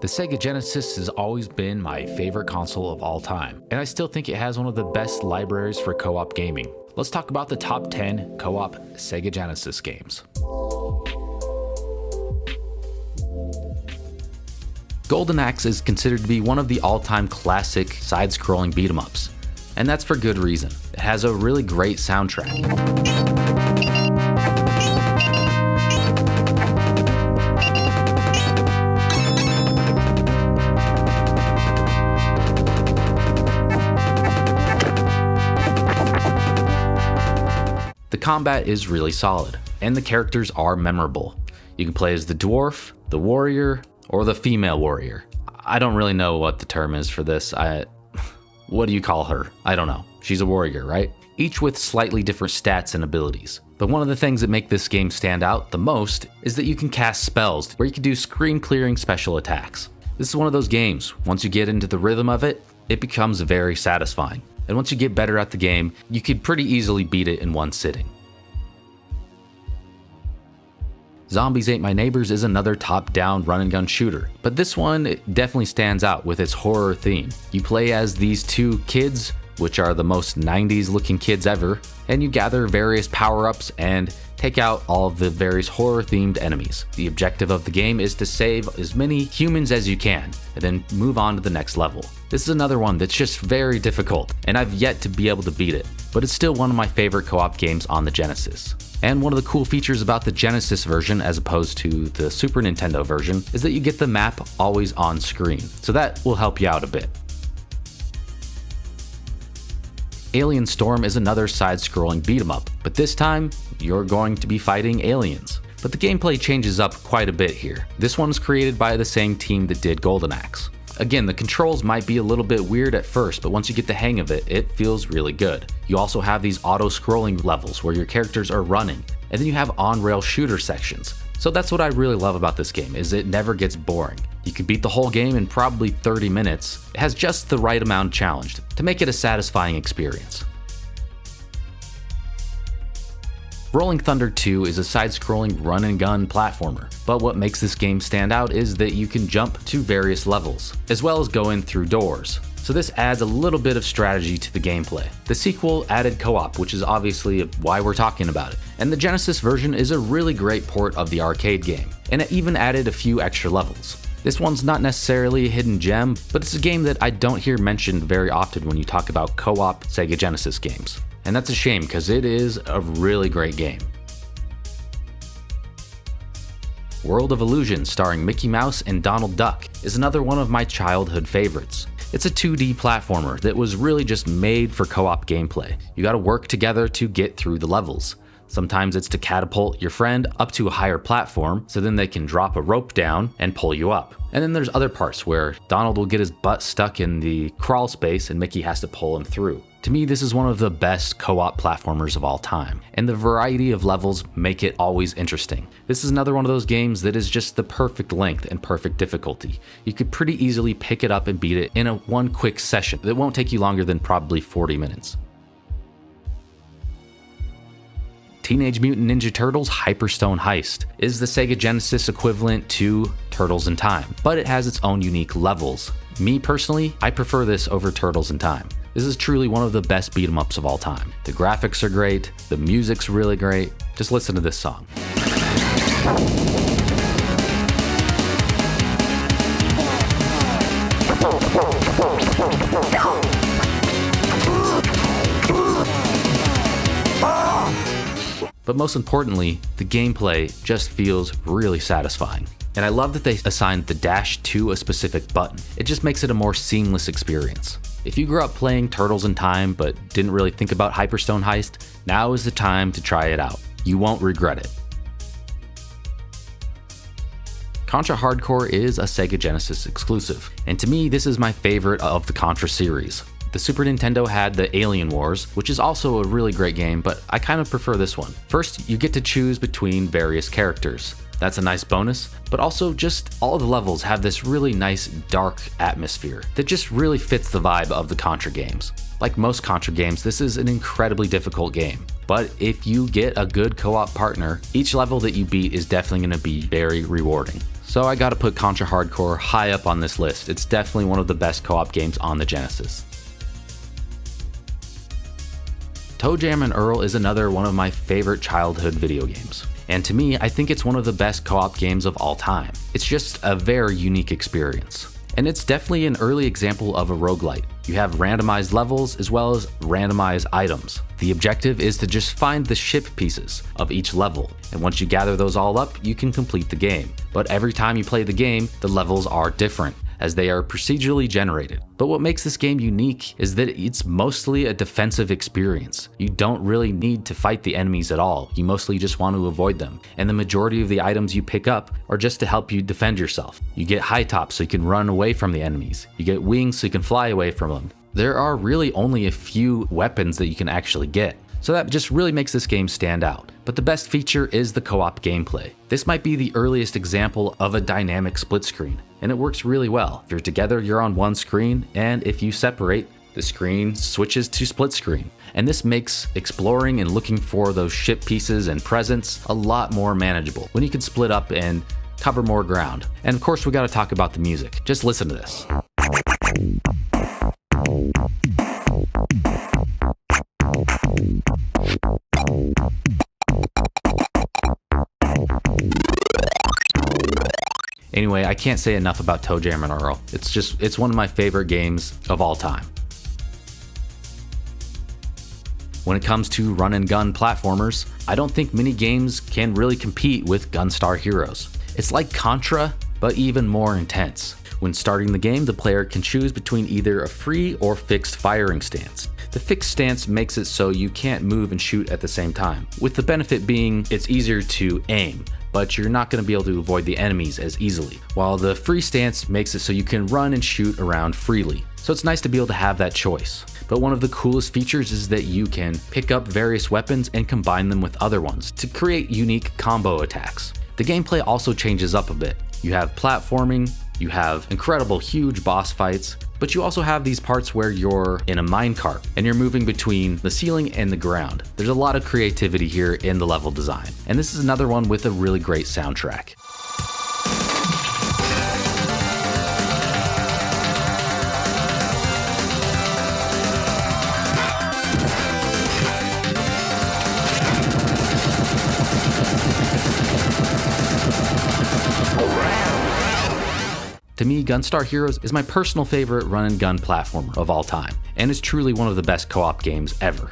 The Sega Genesis has always been my favorite console of all time, and I still think it has one of the best libraries for co-op gaming. Let's talk about the top 10 co-op Sega Genesis games. Golden Axe is considered to be one of the all-time classic side-scrolling beat-em-ups, and that's for good reason. It has a really great soundtrack. The combat is really solid, and the characters are memorable. You can play as the dwarf, the warrior, or the female warrior. I don't really know what the term is for this. What do you call her? I don't know. She's a warrior, right? Each with slightly different stats and abilities. But one of the things that make this game stand out the most is that you can cast spells where you can do screen clearing special attacks. This is one of those games, once you get into the rhythm of it, it becomes very satisfying. And once you get better at the game, you could pretty easily beat it in one sitting. Zombies Ate My Neighbors is another top-down run-and-gun shooter, but this one definitely stands out with its horror theme. You play as these two kids, which are the most 90s looking kids ever, and you gather various power-ups and take out all of the various horror-themed enemies. The objective of the game is to save as many humans as you can, and then move on to the next level. This is another one that's just very difficult, and I've yet to be able to beat it, but it's still one of my favorite co-op games on the Genesis. And one of the cool features about the Genesis version as opposed to the Super Nintendo version is that you get the map always on screen, so that will help you out a bit. Alien Storm is another side-scrolling beat-em-up, but this time, you're going to be fighting aliens. But the gameplay changes up quite a bit here. This one's created by the same team that did Golden Axe. Again, the controls might be a little bit weird at first, but once you get the hang of it, it feels really good. You also have these auto-scrolling levels where your characters are running, and then you have on-rail shooter sections. So that's what I really love about this game, is it never gets boring. You can beat the whole game in probably 30 minutes. It has just the right amount of challenge to make it a satisfying experience. Rolling Thunder 2 is a side-scrolling run-and-gun platformer, but what makes this game stand out is that you can jump to various levels, as well as go in through doors. So this adds a little bit of strategy to the gameplay. The sequel added co-op, which is obviously why we're talking about it, and the Genesis version is a really great port of the arcade game, and it even added a few extra levels. This one's not necessarily a hidden gem, but it's a game that I don't hear mentioned very often when you talk about co-op Sega Genesis games. And that's a shame, because it is a really great game. World of Illusion, starring Mickey Mouse and Donald Duck, is another one of my childhood favorites. It's a 2D platformer that was really just made for co-op gameplay. You gotta work together to get through the levels. Sometimes it's to catapult your friend up to a higher platform, so then they can drop a rope down and pull you up. And then there's other parts where Donald will get his butt stuck in the crawl space and Mickey has to pull him through. To me, this is one of the best co-op platformers of all time, and the variety of levels make it always interesting. This is another one of those games that is just the perfect length and perfect difficulty. You could pretty easily pick it up and beat it in one quick session that won't take you longer than probably 40 minutes. Teenage Mutant Ninja Turtles Hyperstone Heist is the Sega Genesis equivalent to Turtles in Time, but it has its own unique levels. Me personally, I prefer this over Turtles in Time. This is truly one of the best beat-em-ups of all time. The graphics are great, the music's really great. Just listen to this song. But most importantly, the gameplay just feels really satisfying. And I love that they assigned the dash to a specific button. It just makes it a more seamless experience. If you grew up playing Turtles in Time but didn't really think about Hyperstone Heist, now is the time to try it out. You won't regret it. Contra Hardcore is a Sega Genesis exclusive, and to me this is my favorite of the Contra series. The Super Nintendo had the Alien Wars, which is also a really great game, but I kind of prefer this one. First, you get to choose between various characters. That's a nice bonus, but also just all of the levels have this really nice dark atmosphere that just really fits the vibe of the Contra games. Like most Contra games, this is an incredibly difficult game, but if you get a good co-op partner, each level that you beat is definitely going to be very rewarding. so I gotta put Contra Hardcore high up on this list. It's definitely one of the best co-op games on the Genesis. Toejam and Earl is another one of my favorite childhood video games. And to me, I think it's one of the best co-op games of all time. It's just a very unique experience. And it's definitely an early example of a roguelite. You have randomized levels as well as randomized items. The objective is to just find the ship pieces of each level, and once you gather those all up, you can complete the game. But every time you play the game, the levels are different, as they are procedurally generated. But what makes this game unique is that it's mostly a defensive experience. You don't really need to fight the enemies at all, you mostly just want to avoid them. And the majority of the items you pick up are just to help you defend yourself. You get high tops so you can run away from the enemies. You get wings so you can fly away from them. There are really only a few weapons that you can actually get. So that just really makes this game stand out. But the best feature is the co-op gameplay. This might be the earliest example of a dynamic split screen, and it works really well. If you're together, you're on one screen, and if you separate, the screen switches to split screen. And this makes exploring and looking for those ship pieces and presents a lot more manageable when you can split up and cover more ground. And of course, we gotta talk about the music. Just listen to this. Anyway, I can't say enough about Toejam and Earl. It's one of my favorite games of all time. When it comes to run and gun platformers, I don't think many games can really compete with Gunstar Heroes. It's like Contra, but even more intense. When starting the game, the player can choose between either a free or fixed firing stance. The fixed stance makes it so you can't move and shoot at the same time, with the benefit being it's easier to aim, but you're not going to be able to avoid the enemies as easily, while the free stance makes it so you can run and shoot around freely. So it's nice to be able to have that choice. But one of the coolest features is that you can pick up various weapons and combine them with other ones to create unique combo attacks. The gameplay also changes up a bit. You have platforming, you have incredible huge boss fights, but you also have these parts where you're in a minecart and you're moving between the ceiling and the ground. There's a lot of creativity here in the level design, and this is another one with a really great soundtrack. To me, Gunstar Heroes is my personal favorite run and gun platformer of all time, and is truly one of the best co-op games ever.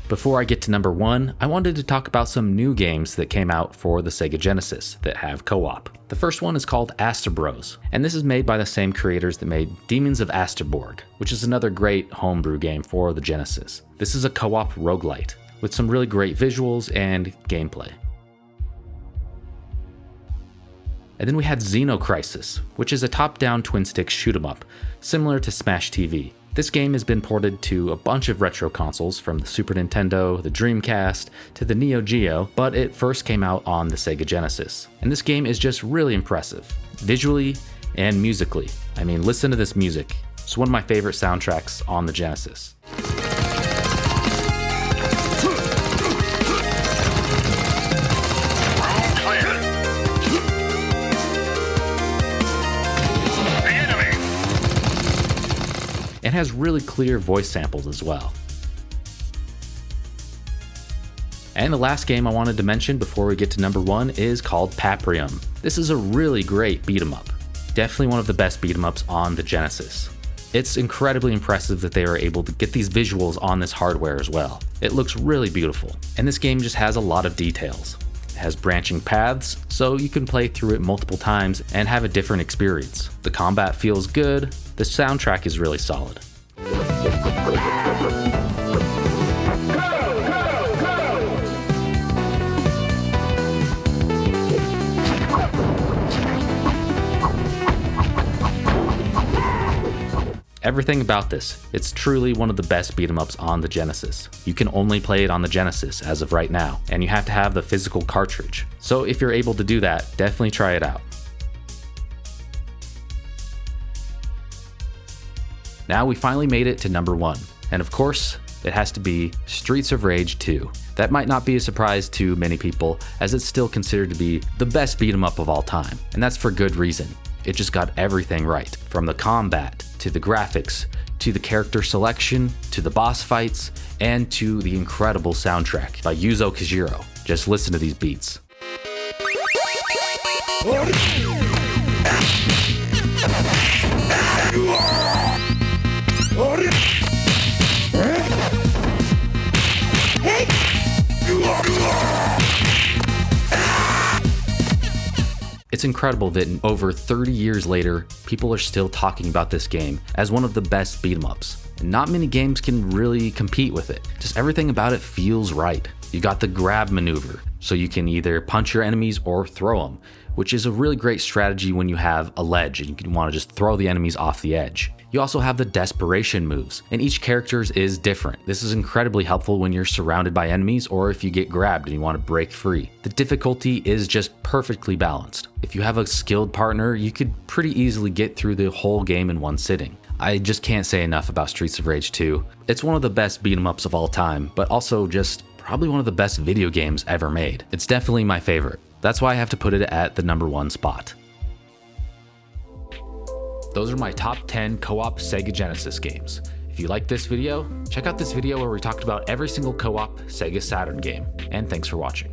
Before I get to number 1, I wanted to talk about some new games that came out for the Sega Genesis that have co-op. The first one is called Bros, and this is made by the same creators that made Demons of Asterborg, which is another great homebrew game for the Genesis. This is a co-op roguelite with some really great visuals and gameplay. And then we had Xenocrisis, which is a top-down twin-stick shoot-'em-up, similar to Smash TV. This game has been ported to a bunch of retro consoles, from the Super Nintendo, the Dreamcast, to the Neo Geo, but it first came out on the Sega Genesis. And this game is just really impressive, visually and musically. I mean, listen to this music. It's one of my favorite soundtracks on the Genesis. It has really clear voice samples as well. And the last game I wanted to mention before we get to number 1 is called Paprium. This is a really great beat 'em up. Definitely one of the best beat 'em ups on the Genesis. It's incredibly impressive that they were able to get these visuals on this hardware as well. It looks really beautiful. And this game just has a lot of details. It has branching paths, so you can play through it multiple times and have a different experience. The combat feels good. The soundtrack is really solid. Everything about this, it's truly one of the best beat 'em ups on the Genesis. You can only play it on the Genesis as of right now, and you have to have the physical cartridge. So if you're able to do that, definitely try it out. Now we finally made it to number 1, and of course, it has to be Streets of Rage 2. That might not be a surprise to many people, as it's still considered to be the best beat 'em up of all time, and that's for good reason. It just got everything right, from the combat, to the graphics, to the character selection, to the boss fights, and to the incredible soundtrack by Yuzo Koshiro. Just listen to these beats. It's incredible that over 30 years later, people are still talking about this game as one of the best beat 'em ups. And not many games can really compete with it. Just everything about it feels right. You got the grab maneuver, so you can either punch your enemies or throw them, which is a really great strategy when you have a ledge and you can want to just throw the enemies off the edge. You also have the desperation moves, and each character's is different. This is incredibly helpful when you're surrounded by enemies or if you get grabbed and you want to break free. The difficulty is just perfectly balanced. If you have a skilled partner, you could pretty easily get through the whole game in one sitting. I just can't say enough about Streets of Rage 2. It's one of the best beat 'em ups of all time, but also just probably one of the best video games ever made. It's definitely my favorite. That's why I have to put it at the #1 spot. Those are my top 10 co-op Sega Genesis games. If you like this video, check out this video where we talked about every single co-op Sega Saturn game. And thanks for watching.